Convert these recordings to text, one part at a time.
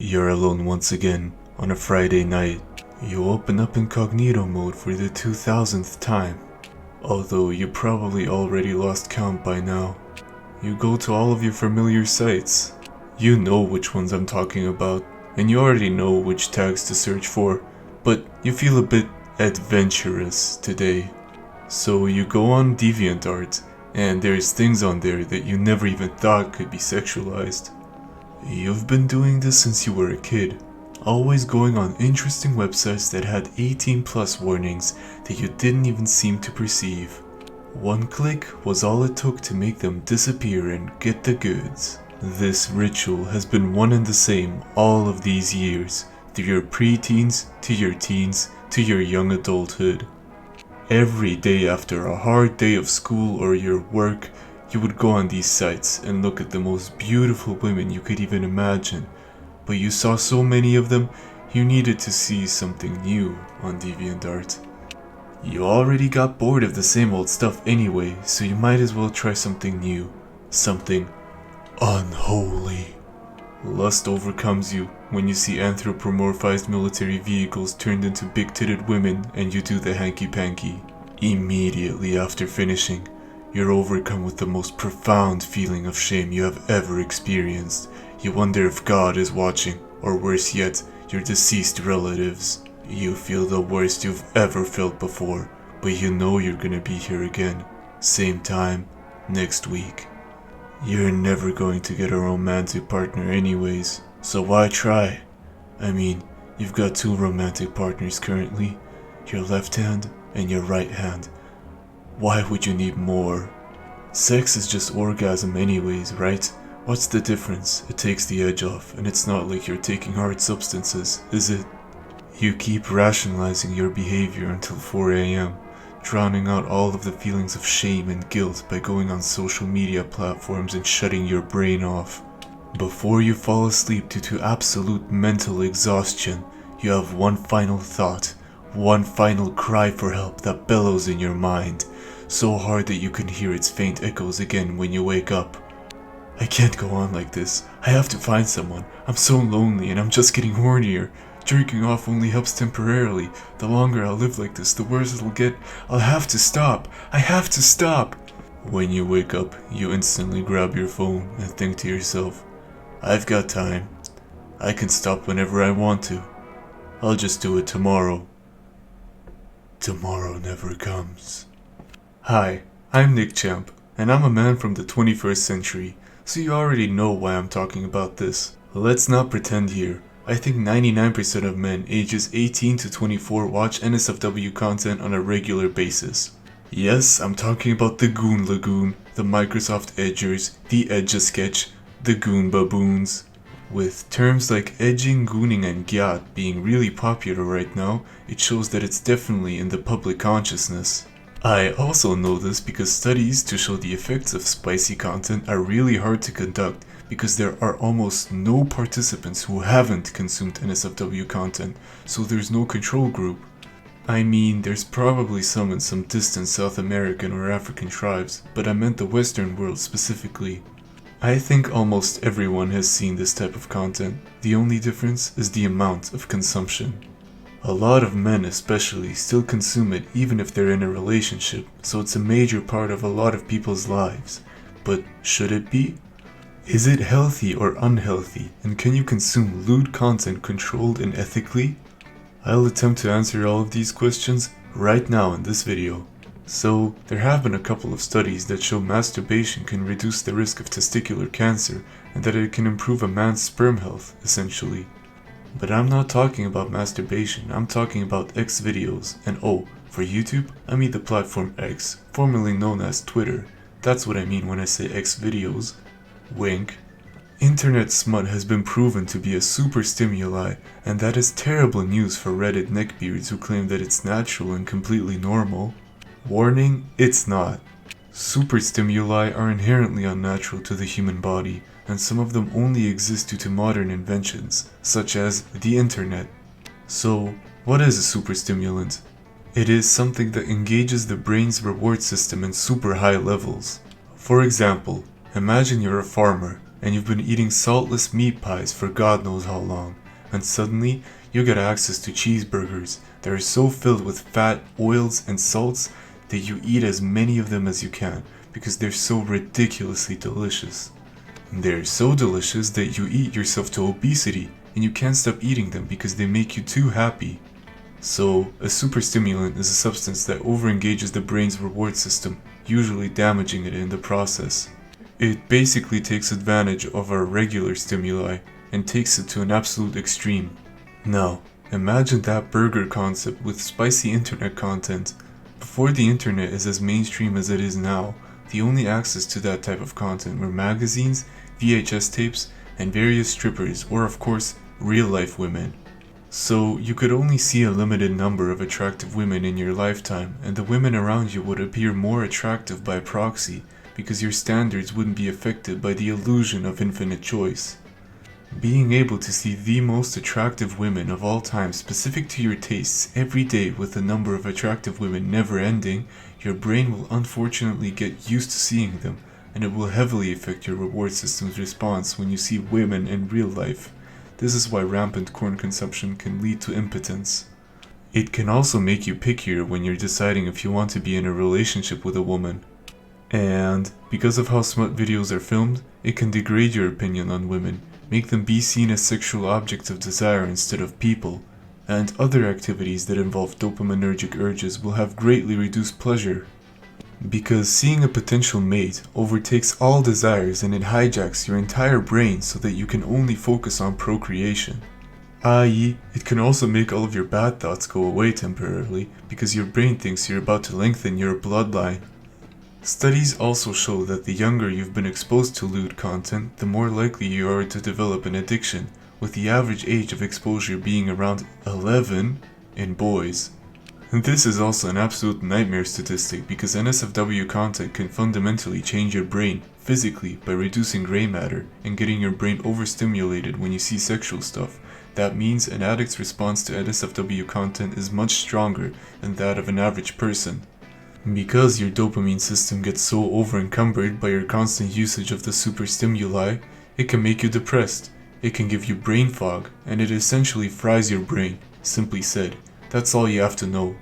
You're alone once again on a Friday night. You open up incognito mode for the 2000th time. Although you probably already lost count by now. You go to all of your familiar sites. You know which ones I'm talking about, and you already know which tags to search for, but you feel a bit adventurous today. So you go on DeviantArt, and there's things on there that you never even thought could be sexualized. You've been doing this since you were a kid, always going on interesting websites that had 18+ warnings that you didn't even seem to perceive. One click was all it took to make them disappear and get the goods. This ritual has been one and the same all of these years, through your preteens, to your teens, to your young adulthood. Every day after a hard day of school or your work, you would go on these sites and look at the most beautiful women you could even imagine, but you saw so many of them, you needed to see something new on DeviantArt. You already got bored of the same old stuff anyway, so you might as well try something new, something unholy. Lust overcomes you when you see anthropomorphized military vehicles turned into big-titted women and you do the hanky-panky. Immediately after finishing, you're overcome with the most profound feeling of shame you have ever experienced. You wonder if God is watching, or worse yet, your deceased relatives. You feel the worst you've ever felt before, but you know you're gonna be here again, same time, next week. You're never going to get a romantic partner anyways, so why try? I mean, you've got two romantic partners currently, your left hand and your right hand. Why would you need more? Sex is just orgasm anyways, right? What's the difference? It takes the edge off, and it's not like you're taking hard substances, is it? You keep rationalizing your behavior until 4 a.m., drowning out all of the feelings of shame and guilt by going on social media platforms and shutting your brain off. Before you fall asleep due to absolute mental exhaustion, you have one final thought, one final cry for help that bellows in your mind, so hard that you can hear its faint echoes again when you wake up. I can't go on like this. I have to find someone. I'm so lonely and I'm just getting hornier. Jerking off only helps temporarily. The longer I live like this, the worse it'll get. I'll have to stop. I have to stop. When you wake up, you instantly grab your phone and think to yourself, I've got time. I can stop whenever I want to. I'll just do it tomorrow. Tomorrow never comes. Hi, I'm Nick Champ, and I'm a man from the 21st century, so you already know why I'm talking about this. Let's not pretend here. I think 99% of men ages 18 to 24 watch NSFW content on a regular basis. Yes, I'm talking about the Goon Lagoon, the Microsoft Edgers, the Edge-a-Sketch, the Goon Baboons. With terms like edging, gooning, and gyat being really popular right now, it shows that it's definitely in the public consciousness. I also know this because studies to show the effects of spicy content are really hard to conduct because there are almost no participants who haven't consumed NSFW content, so there's no control group. I mean, there's probably some in some distant South American or African tribes, but I meant the Western world specifically. I think almost everyone has seen this type of content. The only difference is the amount of consumption. A lot of men especially still consume it even if they're in a relationship, so it's a major part of a lot of people's lives. But should it be? Is it healthy or unhealthy, and can you consume lewd content controlled and ethically? I'll attempt to answer all of these questions right now in this video. So, there have been a couple of studies that show masturbation can reduce the risk of testicular cancer and that it can improve a man's sperm health, essentially. But I'm not talking about masturbation, I'm talking about X videos, and oh, for YouTube, I mean the platform X, formerly known as Twitter. That's what I mean when I say X videos. Wink. Internet smut has been proven to be a super stimuli, and that is terrible news for Reddit neckbeards who claim that it's natural and completely normal. Warning, it's not. Super stimuli are inherently unnatural to the human body, and some of them only exist due to modern inventions, such as the internet. So, what is a super stimulant? It is something that engages the brain's reward system in super high levels. For example, imagine you're a farmer, and you've been eating saltless meat pies for God knows how long, and suddenly you get access to cheeseburgers that are so filled with fat, oils, and salts that you eat as many of them as you can because they're so ridiculously delicious. They're so delicious that you eat yourself to obesity and you can't stop eating them because they make you too happy. So, a superstimulant is a substance that overengages the brain's reward system, usually damaging it in the process. It basically takes advantage of our regular stimuli and takes it to an absolute extreme. Now, imagine that burger concept with spicy internet content. Before the internet is as mainstream as it is now, the only access to that type of content were magazines, VHS tapes, and various strippers, or of course, real-life women. So, you could only see a limited number of attractive women in your lifetime, and the women around you would appear more attractive by proxy, because your standards wouldn't be affected by the illusion of infinite choice. Being able to see the most attractive women of all time specific to your tastes every day with the number of attractive women never ending, your brain will unfortunately get used to seeing them, and it will heavily affect your reward system's response when you see women in real life. This is why rampant corn consumption can lead to impotence. It can also make you pickier when you're deciding if you want to be in a relationship with a woman. And because of how smut videos are filmed, it can degrade your opinion on women, make them be seen as sexual objects of desire instead of people, and other activities that involve dopaminergic urges will have greatly reduced pleasure. Because seeing a potential mate overtakes all desires and it hijacks your entire brain so that you can only focus on procreation. I.e., it can also make all of your bad thoughts go away temporarily because your brain thinks you're about to lengthen your bloodline. Studies also show that the younger you've been exposed to lewd content, the more likely you are to develop an addiction, with the average age of exposure being around 11 in boys. This is also an absolute nightmare statistic because NSFW content can fundamentally change your brain physically by reducing gray matter and getting your brain overstimulated when you see sexual stuff. That means an addict's response to NSFW content is much stronger than that of an average person. Because your dopamine system gets so overencumbered by your constant usage of the super stimuli, it can make you depressed, it can give you brain fog, and it essentially fries your brain. Simply said, that's all you have to know.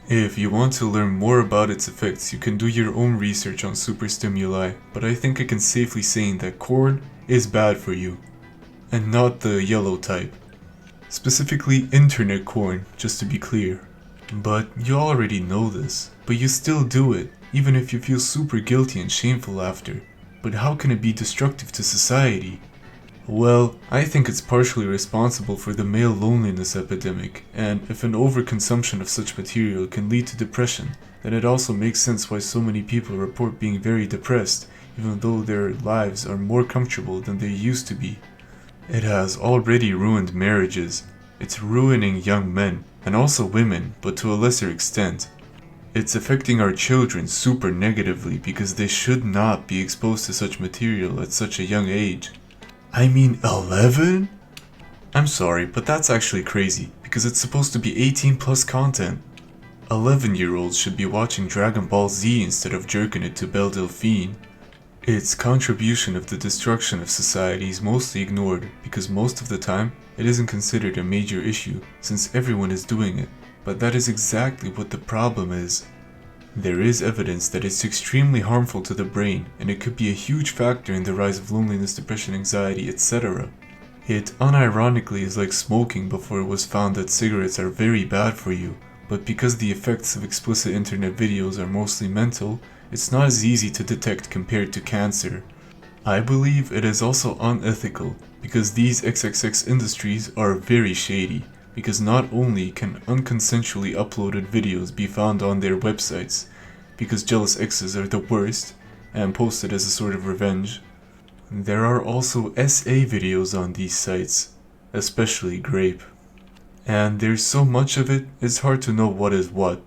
If you want to learn more about its effects, you can do your own research on super stimuli, but I think I can safely say that corn is bad for you. And not the yellow type. Specifically internet corn, just to be clear. But you already know this, but you still do it, even if you feel super guilty and shameful after. But how can it be destructive to society? Well, I think it's partially responsible for the male loneliness epidemic, and if an overconsumption of such material can lead to depression, then it also makes sense why so many people report being very depressed, even though their lives are more comfortable than they used to be. It has already ruined marriages. It's ruining young men, and also women, but to a lesser extent. It's affecting our children super negatively because they should not be exposed to such material at such a young age. I mean 11? I'm sorry, but that's actually crazy, because it's supposed to be 18 plus content. 11-year-olds should be watching Dragon Ball Z instead of jerking it to Belle Delphine. Its contribution of the destruction of society is mostly ignored because most of the time it isn't considered a major issue since everyone is doing it, but that is exactly what the problem is. There is evidence that it's extremely harmful to the brain and it could be a huge factor in the rise of loneliness, depression, anxiety, etc. It unironically is like smoking before it was found that cigarettes are very bad for you, but because the effects of explicit internet videos are mostly mental, it's not as easy to detect compared to cancer. I believe it is also unethical because these XXX industries are very shady, because not only can unconsensually uploaded videos be found on their websites, because jealous exes are the worst, and posted as a sort of revenge, there are also SA videos on these sites, especially grape. And there's so much of it, it's hard to know what is what.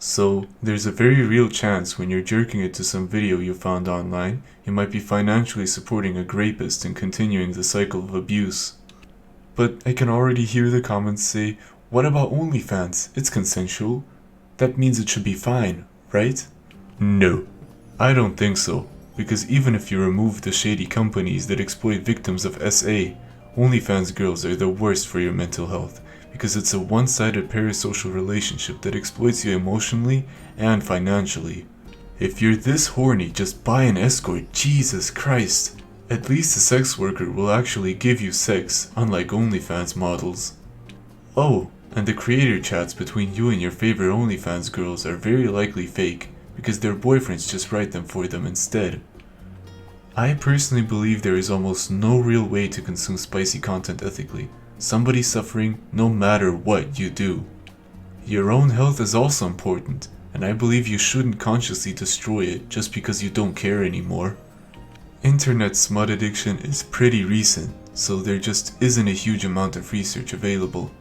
So, there's a very real chance when you're jerking it to some video you found online, you might be financially supporting a grapist and continuing the cycle of abuse. But I can already hear the comments say, what about OnlyFans? It's consensual. That means it should be fine, right? No, I don't think so. because even if you remove the shady companies that exploit victims of SA, OnlyFans girls are the worst for your mental health, because it's a one-sided parasocial relationship that exploits you emotionally and financially. If you're this horny, just buy an escort, Jesus Christ! At least a sex worker will actually give you sex, unlike OnlyFans models. Oh, and the creator chats between you and your favorite OnlyFans girls are very likely fake, because their boyfriends just write them for them instead. I personally believe there is almost no real way to consume spicy content ethically. Somebody's suffering no matter what you do. Your own health is also important, and I believe you shouldn't consciously destroy it just because you don't care anymore. Internet smut addiction is pretty recent, so there just isn't a huge amount of research available.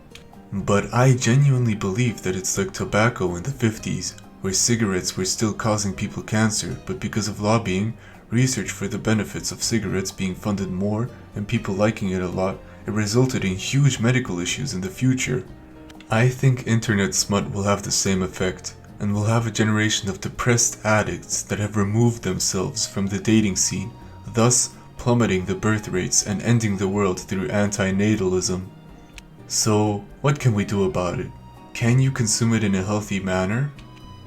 But I genuinely believe that it's like tobacco in the 50s, where cigarettes were still causing people cancer, but because of lobbying, research for the benefits of cigarettes being funded more, and people liking it a lot, it resulted in huge medical issues in the future. I think internet smut will have the same effect, and we'll have a generation of depressed addicts that have removed themselves from the dating scene, thus plummeting the birth rates and ending the world through antinatalism. So, what can we do about it? Can you consume it in a healthy manner?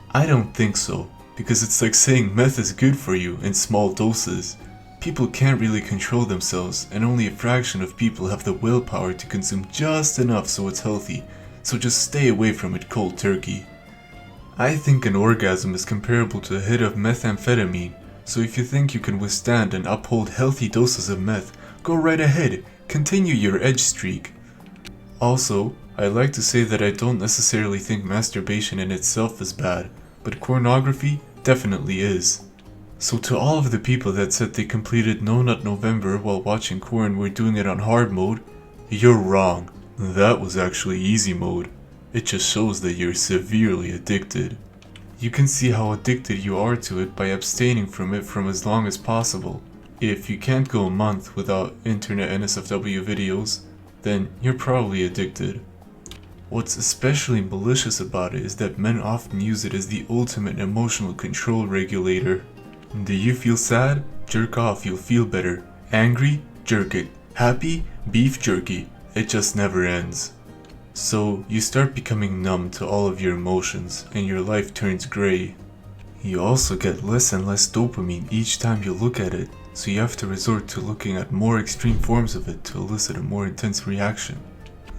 I don't think so, because it's like saying meth is good for you in small doses. People can't really control themselves, and only a fraction of people have the willpower to consume just enough so it's healthy, so just stay away from it cold turkey. I think an orgasm is comparable to a hit of methamphetamine, so if you think you can withstand and uphold healthy doses of meth, go right ahead, continue your edge streak. Also, I like to say that I don't necessarily think masturbation in itself is bad, but pornography definitely is. So to all of the people that said they completed No Nut November while watching Corn were doing it on hard mode, you're wrong. That was actually easy mode. It just shows that you're severely addicted. You can see how addicted you are to it by abstaining from it from as long as possible. If you can't go a month without internet NSFW videos, then you're probably addicted. What's especially malicious about it is that men often use it as the ultimate emotional control regulator. Do you feel sad? Jerk off, you'll feel better. Angry? Jerk it. Happy? Beef jerky. It just never ends. So you start becoming numb to all of your emotions, and your life turns grey. You also get less and less dopamine each time you look at it, so you have to resort to looking at more extreme forms of it to elicit a more intense reaction.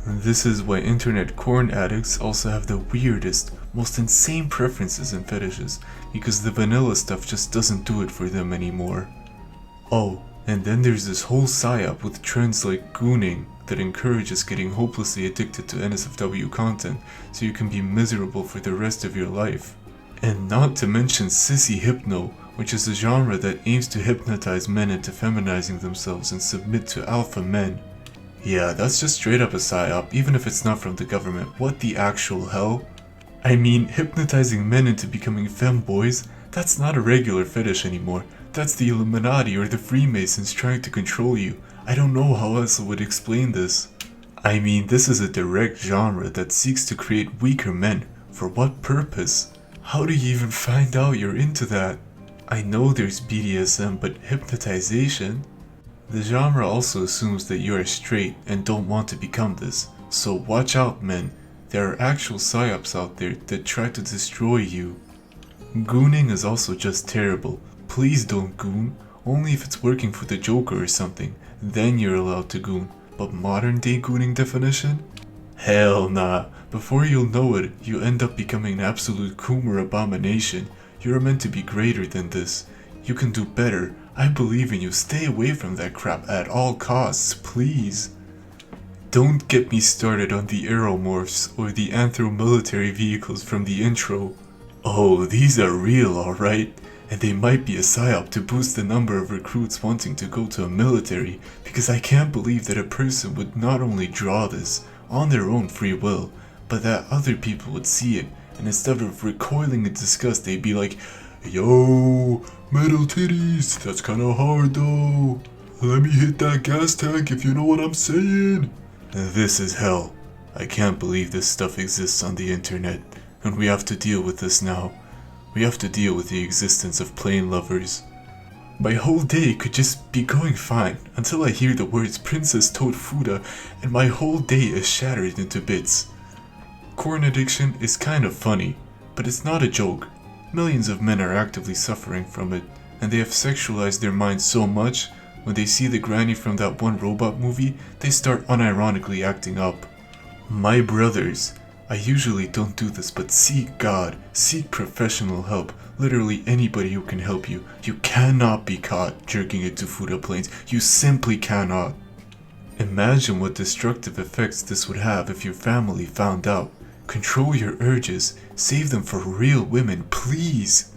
This is why internet corn addicts also have the weirdest, most insane preferences and fetishes, because the vanilla stuff just doesn't do it for them anymore. Oh, and then there's this whole psyop with trends like gooning that encourages getting hopelessly addicted to NSFW content so you can be miserable for the rest of your life. And not to mention sissy hypno, which is a genre that aims to hypnotize men into feminizing themselves and submit to alpha men. Yeah, that's just straight up a psyop, even if it's not from the government. What the actual hell? I mean, hypnotizing men into becoming femboys? That's not a regular fetish anymore. That's the Illuminati or the Freemasons trying to control you. I don't know how else I would explain this. I mean, this is a direct genre that seeks to create weaker men. For what purpose? How do you even find out you're into that? I know there's BDSM, but hypnotization? The genre also assumes that you are straight and don't want to become this, so watch out, men. There are actual psyops out there that try to destroy you. Gooning is also just terrible. Please don't goon, only if it's working for the Joker or something, then you're allowed to goon. But modern day gooning definition? Hell nah. Before you'll know it, you end up becoming an absolute coomer abomination. You're meant to be greater than this. You can do better. I believe in you. Stay away from that crap at all costs, please. Don't get me started on the aeromorphs or the anthro-military vehicles from the intro. Oh, these are real, alright? And they might be a psyop to boost the number of recruits wanting to go to a military, because I can't believe that a person would not only draw this on their own free will, but that other people would see it, and instead of recoiling in disgust, they'd be like, "Yo, metal titties, that's kinda hard though. Let me hit that gas tank if you know what I'm saying." This is hell. I can't believe this stuff exists on the internet, and we have to deal with this now. We have to deal with the existence of plane lovers. My whole day could just be going fine until I hear the words Princess Toad Fuda and my whole day is shattered into bits. Corn addiction is kind of funny, but it's not a joke. Millions of men are actively suffering from it, and they have sexualized their minds so much, when they see the granny from that one robot movie, they start unironically acting up. My brothers, I usually don't do this, but seek God, seek professional help, literally anybody who can help you. You cannot be caught jerking it to Fuda planes, you simply cannot. Imagine what destructive effects this would have if your family found out. Control your urges, save them for real women, please!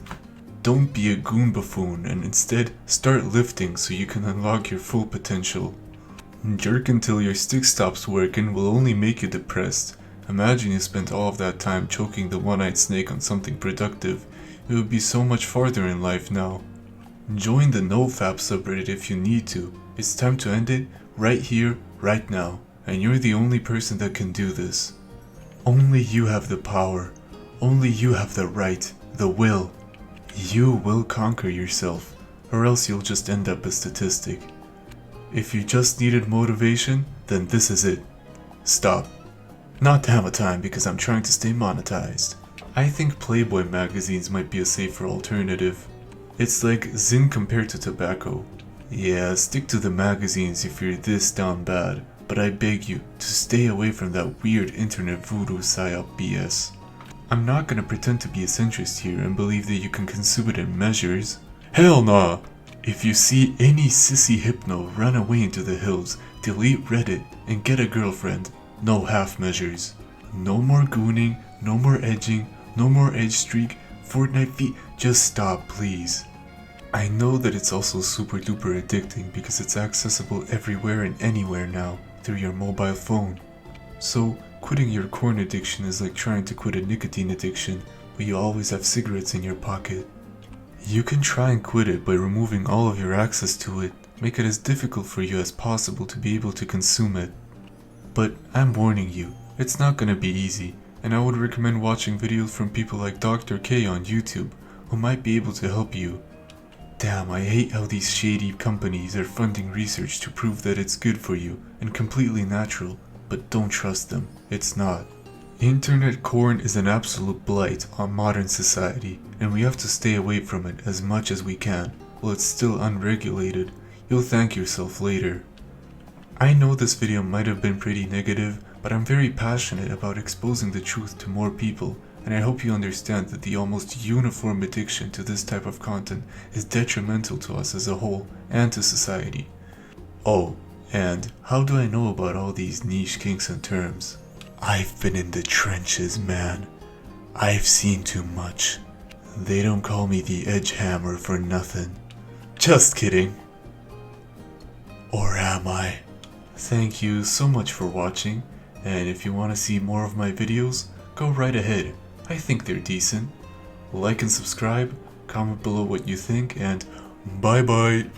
Don't be a goon buffoon and instead start lifting so you can unlock your full potential. Jerk until your stick stops working will only make you depressed. Imagine you spent all of that time choking the one-eyed snake on something productive. It would be so much farther in life now. Join the NoFap subreddit if you need to. It's time to end it right here, right now. And you're the only person that can do this. Only you have the power. Only you have the right, the will. You will conquer yourself, or else you'll just end up a statistic. If you just needed motivation, then this is it. Stop. Not hammer time because I'm trying to stay monetized. I think Playboy magazines might be a safer alternative. It's like Zyn compared to tobacco. Yeah, stick to the magazines if you're this down bad, but I beg you to stay away from that weird internet voodoo psyop BS. I'm not gonna pretend to be a centrist here and believe that you can consume it in measures. Hell nah! If you see any sissy hypno run away into the hills, delete Reddit and get a girlfriend. No half measures. No more gooning, no more edging, no more edge streak, Fortnite feet, just stop please. I know that it's also super duper addicting because it's accessible everywhere and anywhere now through your mobile phone. So quitting your corn addiction is like trying to quit a nicotine addiction, but you always have cigarettes in your pocket. You can try and quit it by removing all of your access to it, make it as difficult for you as possible to be able to consume it. But I'm warning you, it's not gonna be easy, and I would recommend watching videos from people like Dr. K on YouTube, who might be able to help you. Damn, I hate how these shady companies are funding research to prove that it's good for you and completely natural, but don't trust them, it's not. Internet corn is an absolute blight on modern society, and we have to stay away from it as much as we can, while it's still unregulated. You'll thank yourself later. I know this video might have been pretty negative, but I'm very passionate about exposing the truth to more people, and I hope you understand that the almost uniform addiction to this type of content is detrimental to us as a whole and to society. Oh, and how do I know about all these niche kinks and terms? I've been in the trenches, man. I've seen too much. They don't call me the Edge Hammer for nothing. Just kidding. Or am I? Thank you so much for watching, and if you want to see more of my videos, go right ahead. I think they're decent. Like and subscribe, comment below what you think, and bye bye!